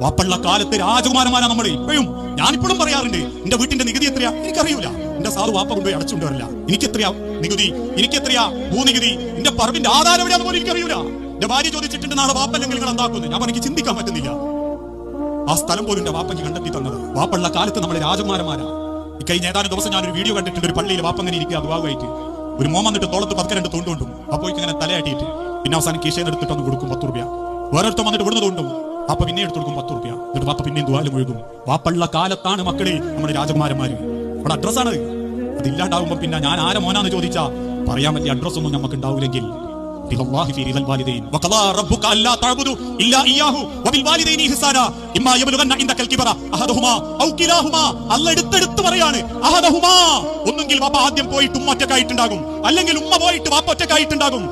വാപ്പുള്ള കാലത്ത് രാജകുമാരന്മാരാ നമ്മൾ ഇപ്പോഴും. ഞാനിപ്പോഴും പറയാറുണ്ട്, എന്റെ വീട്ടിന്റെ നികുതി എത്രയാ എനിക്കറിയൂല. എന്റെ സാധു വാപ്പ കൊണ്ടുപോയി അടച്ചുകൊണ്ടുവരില്ല. എനിക്കെത്രയാ നികുതി, എനിക്കെത്രയാ ഭൂനികുതി, എന്റെ പറമ്പിന്റെ ആധാരം എവിടെയാന്ന് പോലും എനിക്കറിയൂല. എന്റെ ഭാര്യ ചോദിച്ചിട്ടുണ്ട്, നാളെ വാപ്പ അല്ലെങ്കിൽ നിങ്ങൾ എന്താക്കുന്നു? ഞാൻ എനിക്ക് ചിന്തിക്കാൻ പറ്റുന്നില്ല. ആ സ്ഥലം പോലും എന്റെ വാപ്പയ്ക്ക് കണ്ടെത്തി തന്നത്. വാപ്പുള്ള കാലത്ത് നമ്മൾ രാജകുമാരന്മാരാ. ഈ കഴിഞ്ഞ ഏതാനും ദിവസം ഞാനൊരു വീഡിയോ കണ്ടിട്ടുണ്ട്. ഒരു പള്ളിയിൽ വാപ്പ അങ്ങനെ ഇരിക്കുക, അതുവായിട്ട് ഒരു മോൻ വന്നിട്ട് തോളത്ത് 10 രണ്ട് തോണ്ടുകൊണ്ടും അപ്പോഴേക്ക് ഇങ്ങനെ തലയാട്ടിയിട്ട് പിന്നെ അവസാനം കീശയിൽ എടുത്തിട്ടൊന്ന് കൊടുക്കും 10 രൂപ. വേറൊരുത്തം വന്നിട്ട് ഇവിടുന്ന് തോണ്ടും, വാപ്പ പിന്നെ എടുത്തു കൊടുക്കും 10 രൂപ. എന്നിട്ട് വാപ്പ പിന്നെയും ദുആലും എഴുതും. വാപ്പുള്ള കാലത്താണ് മക്കളെ നമ്മുടെ രാജകുമാരന്മാര്. നമ്മുടെ അഡ്രസ്സാണ്. അതില്ലാണ്ടാവുമ്പോ പിന്നെ ഞാൻ ആരെ മോനാന്ന് ചോദിച്ചാ പറയാൻ വലിയ അഡ്രസ് ഒന്നും നമുക്ക് ഉണ്ടാവില്ലെങ്കിൽ എടുത്തെടുത്ത് പറയാണ്, ഒന്നെങ്കിൽ വാപ്പ ആദ്യം പോയിട്ട് ഉമ്മ ഒറ്റക്കായിട്ടുണ്ടാകും, അല്ലെങ്കിൽ ഉമ്മ പോയിട്ട് വാപ്പ ഒറ്റക്കായിട്ടുണ്ടാകും.